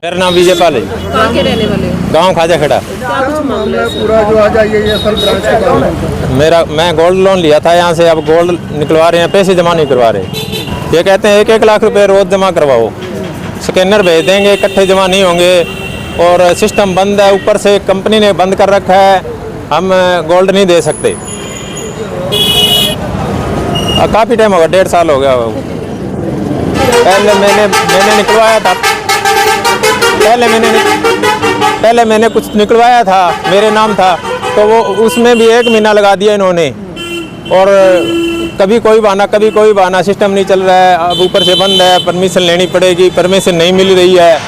मेरा नाम विजय पाल है। कहाँ के रहने वाले हो? गांव खाजा खड़ा। क्या कुछ मामला है पूरा जो आ जाइए ये सर ब्रांच के काम है। मैं गोल्ड लोन लिया था यहाँ से, अब गोल्ड निकलवा रहे हैं, पैसे जमा नहीं करवा रहे। ये कहते हैं 1-1 लाख रुपए रोज जमा करवाओ, स्कैनर भेज देंगे, इकट्ठे जमा नहीं होंगे और सिस्टम बंद है। ऊपर से कंपनी ने बंद कर रखा है, हम गोल्ड नहीं दे सकते। काफ़ी टाइम होगा, 1.5 साल हो गया। पहले मैंने निकलवाया था, पहले मैंने कुछ निकलवाया था, मेरे नाम था, तो वो उसमें भी 1 महीना लगा दिया इन्होंने। और कभी कोई बहाना, सिस्टम नहीं चल रहा है, अब ऊपर से बंद है, परमिशन लेनी पड़ेगी, परमिशन नहीं मिल रही है।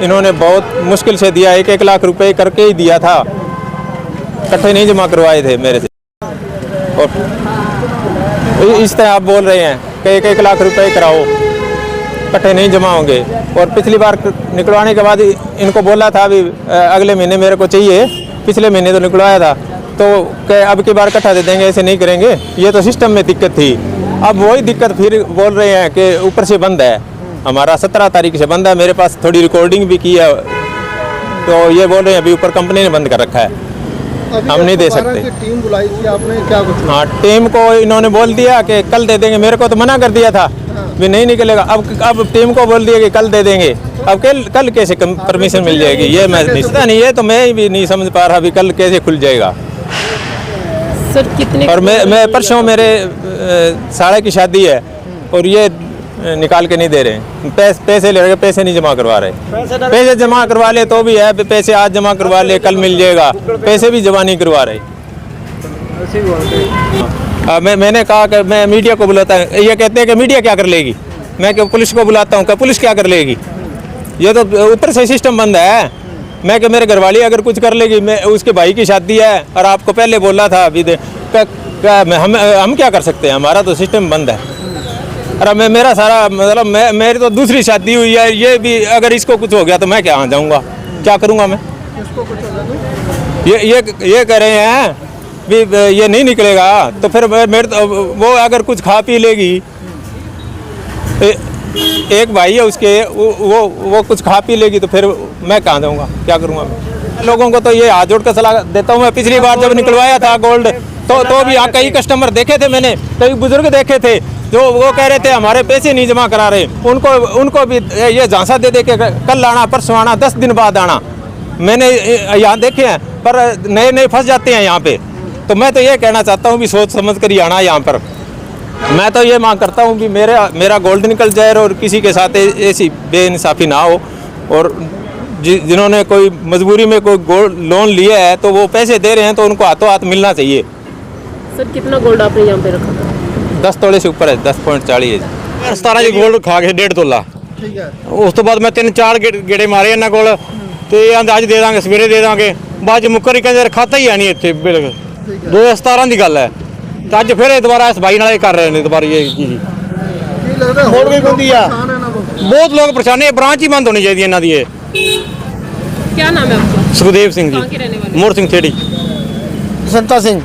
इन्होंने बहुत मुश्किल से दिया, 1-1 लाख रुपए करके ही दिया था, इकट्ठे नहीं जमा करवाए थे मेरे से। और इस तरह आप बोल रहे हैं कि 1-1 लाख रुपए कराओ, इकट्ठे नहीं जमा होंगे। और पिछली बार निकलवाने के बाद इनको बोला था अभी अगले महीने मेरे को चाहिए, पिछले महीने तो निकलवाया था, तो अब की बार इकट्ठा दे देंगे, ऐसे नहीं करेंगे। ये तो सिस्टम में दिक्कत थी, अब वही दिक्कत फिर बोल रहे हैं कि ऊपर से बंद है। हमारा 17 तारीख से बंद है, मेरे पास थोड़ी रिकॉर्डिंग भी की है, तो ये बोल रहे हैं अभी ऊपर कंपनी ने बंद कर रखा है, हम नहीं दे सकते। टीम बुलाई थी आपने, क्या कुछ? हाँ, टीम को इन्होंने बोल दिया कि कल दे देंगे, मेरे को तो मना कर दिया था भी नहीं निकलेगा। अब टीम को बोल दिया कि कल दे देंगे, अब कल कैसे परमिशन मिल जाएगी, ये मैं निश्चित नहीं है, तो मैं भी नहीं समझ पा रहा अभी कल कैसे खुल जाएगा। सर कितने? और मैं परसों मेरे साले की शादी है और ये निकाल के नहीं दे रहे, पैसे ले रहे, पैसे नहीं जमा करवा रहे। पैसे जमा करवा ले तो भी है, पैसे आज जमा करवा ले कल मिल जाएगा, पैसे भी जमा नहीं करवा रहे। मैंने कहा कि मैं मीडिया को बुलाता हूँ, ये कहते हैं कि मीडिया क्या कर लेगी, मैं पुलिस को बुलाता हूँ, कि पुलिस क्या कर लेगी, ये तो ऊपर से सिस्टम बंद है। मैं कि मेरे घरवाली अगर कुछ कर लेगी, मैं उसके भाई की शादी है और आपको पहले बोला था अभी हम क्या कर सकते हैं, हमारा तो सिस्टम बंद है। और मेरा सारा मतलब मेरी तो दूसरी शादी हुई है, ये भी अगर इसको कुछ हो गया तो मैं क्या जाऊँगा, क्या करूँगा मैं? ये कह रहे हैं भी ये नहीं निकलेगा, तो फिर मेरे तो वो अगर कुछ खा पी लेगी, एक भाई है उसके, वो कुछ खा पी लेगी, तो फिर मैं कहाँ जाऊँगा, क्या करूँगा मैं? लोगों को तो ये हाथ जोड़ कर सलाह देता हूँ। मैं पिछली बार जब निकलवाया था गोल्ड, तो भी यहाँ कई कस्टमर देखे थे मैंने, कई बुजुर्ग देखे थे, जो वो कह रहे थे हमारे पैसे नहीं जमा करा रहे, उनको भी ये झांसा दे के कल आना, परसों आना, 10 दिन बाद आना। मैंने यहाँ देखे हैं, पर नए फंस जाते हैं यहाँ पे। तो मैं तो ये कहना चाहता हूँ भी सोच समझ कर ही आना यहाँ पर। मैं तो ये मांग करता हूँ कि मेरा गोल्ड निकल जाए और किसी के साथ ऐसी बेइंसाफ़ी ना हो। और जिन्होंने कोई मजबूरी में कोई गोल्ड लोन लिया है तो वो पैसे दे रहे हैं, तो उनको हाथों हाथ मिलना चाहिए। सर कितना गोल्ड आपने यहाँ पे रखा था? 10 तोले से ऊपर है, 10.40 है। 17 जी गोल्ड खा के 1.5 ਤੋਲਾ। ठीक है। उस तो बाद मैं 3-4 गेड़े मारे ਇਹਨਾਂ ਕੋਲ, ਤੇ ਅੱਜ ਦੇ ਦਾਂਗੇ, ਸਵੇਰੇ ਦੇ ਦਾਂਗੇ, ਬਾਅਦ ਚ ਮੁੱਕਰ ਹੀ ਕਹਿੰਦੇ ਖਾਤਾ ਹੀ ਆ ਨਹੀਂ ਇੱਥੇ। 2017 ਦੀ ਗੱਲ ਹੈ, ਤੇ ਅੱਜ ਫਿਰ ਇਹ ਦੁਬਾਰਾ ਇਸ ਬਾਈ ਨਾਲ ਇਹ ਕਰ ਰਹੇ ਨੇ ਦੁਬਾਰਾ ਇਹ ਜੀ। ਕੀ ਲੱਗਦਾ ਹੋਰ ਵੀ ਹੁੰਦੀ ਆ, ਪਰੇਸ਼ਾਨ ਹੈ ਨਾ ਲੋਕ? ਬਹੁਤ ਲੋਕ ਪਰੇਸ਼ਾਨ ਨੇ, ਬ੍ਰਾਂਚ ਹੀ ਬੰਦ ਹੋਣੀ ਚਾਹੀਦੀ ਇਹਨਾਂ ਦੀ। ਇਹ क्या नाम है आपका? ਸੁਖਦੇਵ ਸਿੰਘ कहाँ के ਜੀ, रहने वाले? ਮੋਹਰ ਸਿੰਘ ਥੇੜੀ। ਸੰਤਾ ਸਿੰਘ।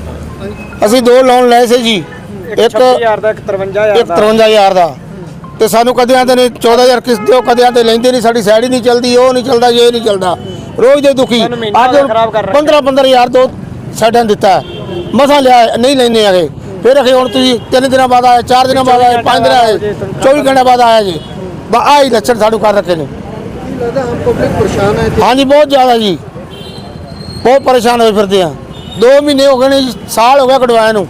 ਅਸੀਂ 2 ਲੋਨ ਲਏ ਸੀ ਜੀ, ਇੱਕ 26000 ਦਾ, ਇੱਕ 53000 ਇੱਕ 53000 ਦਾ, ਤੇ ਸਾਨੂੰ ਕਦੇ ਆਂਦੇ ਨੇ 14000 ਕਿਸ਼ਤ ਦਿਓ, ਕਦੇ ਆਂਦੇ ਲੈਂਦੇ ਨਹੀਂ, ਸਾਡੀ ਸਾਈਡ ਹੀ ਨਹੀਂ ਚੱਲਦੀ, ਉਹ ਨਹੀਂ ਚੱਲਦਾ, ਇਹ ਨਹੀਂ ਚੱਲਦਾ, ਰੋਜ਼ ਦੇ ਦੁਖੀ। ਅੱਜ 15-15000 ਦੋ ਸਾਈਡਾਂ ਦਿੱਤਾ, ਮਸਾਂ ਲਿਆ ਨਹੀਂ ਲੈਂਦੇ ਹੈਗੇ। ਫਿਰ ਅਖੇ ਹੁਣ ਤੁਸੀਂ 3 ਦਿਨਾਂ ਬਾਅਦ ਆਏ, 4 ਦਿਨਾਂ ਬਾਅਦ ਆਏ, 5 ਦਿਨ ਆਏ, 24 ਘੰਟੇ ਬਾਅਦ ਆਇਆ ਜੀ। ਆਹੀ ਲੱਛਣ ਸਾਨੂੰ ਕਰ ਰੱਖੇ ਨੇ। ਕੀ ਲੱਗਦਾ ਆਮ ਪਬਲਿਕ ਪਰੇਸ਼ਾਨ ਹੈ ਇੱਥੇ? ਹਾਂਜੀ ਬਹੁਤ ਜ਼ਿਆਦਾ ਜੀ, ਬਹੁਤ ਪਰੇਸ਼ਾਨ ਹੋਏ ਫਿਰਦੇ ਆ। 2 ਮਹੀਨੇ ਹੋ ਗਏ ਨੇ ਜੀ, ਸਾਲ ਹੋ ਗਿਆ ਕਢਵਾਇਆ ਨੂੰ,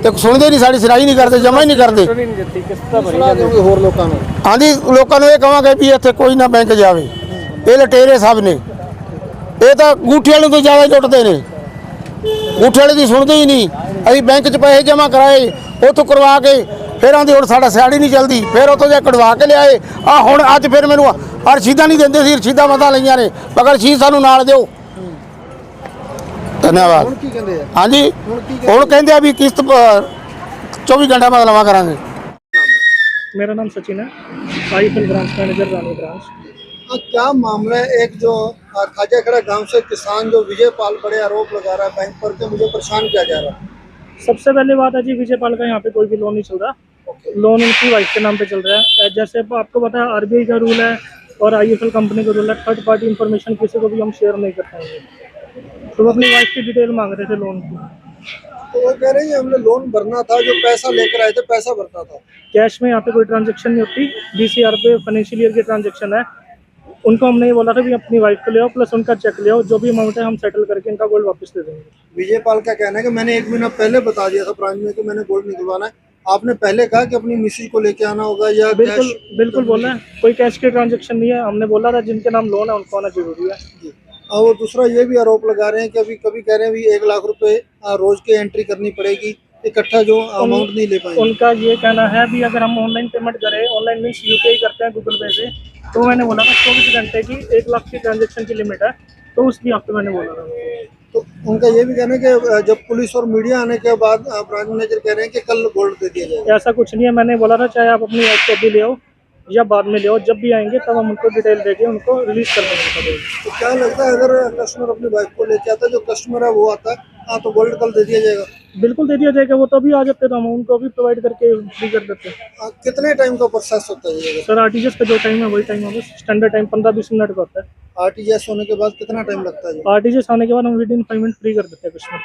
ਤੇ ਸੁਣਦੇ ਨਹੀਂ, ਸਾਡੀ ਸੁਣਾਈ ਨਹੀਂ ਕਰਦੇ, ਜਮਾ ਹੀ ਨਹੀਂ ਕਰਦੇ। ਸਲਾਹ ਦਿਓਗੇ ਹੋਰ ਲੋਕਾਂ ਨੂੰ? ਹਾਂਜੀ, ਲੋਕਾਂ ਨੂੰ ਇਹ ਕਹਾਂਗੇ ਵੀ ਇੱਥੇ ਕੋਈ ਨਾ ਬੈਂਕ ਜਾਵੇ, ਇਹ ਲਟੇਰੇ ਸਭ ਨੇ, ਇਹ ਤਾਂ ਗੂਠੇ ਵਾਲੇ ਤੋਂ ਜ਼ਿਆਦਾ ਲੁੱਟਦੇ ਨੇ, ਗੂਠੇ ਵਾਲੇ ਦੀ ਸੁਣਦੇ ਹੀ ਨਹੀਂ। ਅਸੀਂ ਬੈਂਕ 'ਚ ਪੈਸੇ ਜਮ੍ਹਾਂ ਕਰਾਏ, ਉੱਥੋਂ ਕਰਵਾ ਕੇ ਫਿਰ ਆਂਦੇ ਹੁਣ ਸਾਡਾ ਸਿਆੜੀ ਨਹੀਂ ਚੱਲਦੀ, ਫਿਰ ਉੱਥੋਂ ਜਾ ਕਢਵਾ ਕੇ ਲਿਆਏ। ਹੁਣ ਅੱਜ ਫਿਰ ਮੈਨੂੰ ਰਸੀਦਾਂ ਨਹੀਂ ਦਿੰਦੇ ਸੀ, ਰਸੀਦਾਂ ਮਤਾਂ ਲਈਆਂ ਨੇ, ਮਗਰ ਰਸੀਦ ਸਾਨੂੰ ਨਾਲ ਦਿਓ। ਧੰਨਵਾਦ। ਹੁਣ ਕੀ ਕਹਿੰਦੇ ਆ? ਹਾਂਜੀ, ਹੁਣ ਕਹਿੰਦੇ ਆ ਵੀ ਕਿਸ਼ਤ 24 घंटे बाद जमा करांगे। मेरा नाम सचिन है, आईपीएल ब्रांच मैनेजर रानी ब्रांच। क्या मामला है? एक जो खाजा खड़ा गांव से किसान जो विजय पाल बड़े आरोप लगा रहा है बैंक पर के मुझे परेशान किया जा रहा है। सबसे पहली बात है जी, विजय पाल का यहाँ पे कोई भी लोन नहीं चल रहा, लोन उनकी वाइफ के नाम पे चल रहा है। जैसे आपको पता है आरबीआई का रूल है और IFL कंपनी को रूल है, थर्ड पार्टी इन्फॉर्मेशन किसी को भी हम शेयर नहीं कर पाएंगे। तो वो अपनी वाइफ की डिटेल मांग रहे थे लोन की। तो वो कह रहे हैं हमने लोन भरना था, जो पैसा लेकर आए थे पैसा भरना था। कैश में यहाँ पे कोई ट्रांजेक्शन नहीं होती, DCR पे फाइनेंशियल ईयर की ट्रांजेक्शन है। उनको हमने ये बोला था भी अपनी वाइफ को ले आओ प्लस उनका चेक ले आओ, जो भी अमाउंट है हम सेटल करके इनका गोल्ड वापस दे देंगे। विजय पाल का कहना है कि मैंने 1 महीना पहले बता दिया था ब्रांच में कि मैंने गोल्ड निकलवाना है, आपने पहले कहा कि अपनी मिसेज को लेके आना होगा या बिल्कुल कैश? बिल्कुल बोला है, कोई कैश की ट्रांजेक्शन नहीं है। हमने बोला था जिनके नाम लोन है उनको आना जरूरी है। जी। और वो दूसरा ये भी आरोप लगा रहे हैं कि अभी कभी कह रहे हैं भी 1 लाख रुपए रोज की एंट्री करनी पड़ेगी, इकट्ठा जो अमाउंट नहीं ले पाएंगे। उनका ये कहना है भी अगर हम ऑनलाइन पेमेंट करें, ऑनलाइन मीन्स UPI करते हैं गूगल पे से, तो मैंने बोला था 24 घंटे की 1 लाख की ट्रांजेक्शन की लिमिट है, तो उसकी हफ्ते मैंने बोला था। तो उनका ये भी कहना है कि जब पुलिस और मीडिया आने के बाद ब्रांच मैनेजर कह रहे हैं कि कल गोल्ड दे दिया जाएगा। ऐसा कुछ नहीं है, मैंने बोला था चाहे आप अपनी वाइफ को अभी ले आओ या बाद में ले आओ, जब भी आएंगे तब हम उनको डिटेल देके उनको रिलीज कर देंगे। तो क्या लगता है अगर कस्टमर अपनी वाइफ को लेके आता है, जो कस्टमर है वो आता है, हाँ तो गोल्ड कल दे दिया जाएगा? बिल्कुल दे दिया जाएगा, वो तो अभी आ जाते तो हम उनको भी प्रोवाइड करके फ्री कर देते हैं। कितने टाइम का प्रोसेस होता है ये? सर RTGS का जो टाइम है वही टाइम है, बस स्टैंडर्ड टाइम 15-20 मिनट का होता है। RTGS होने के बाद कितना टाइम लगता है? RTGS आने के बाद हम विद इन 5 मिनट फ्री कर देते हैं कस्टमर।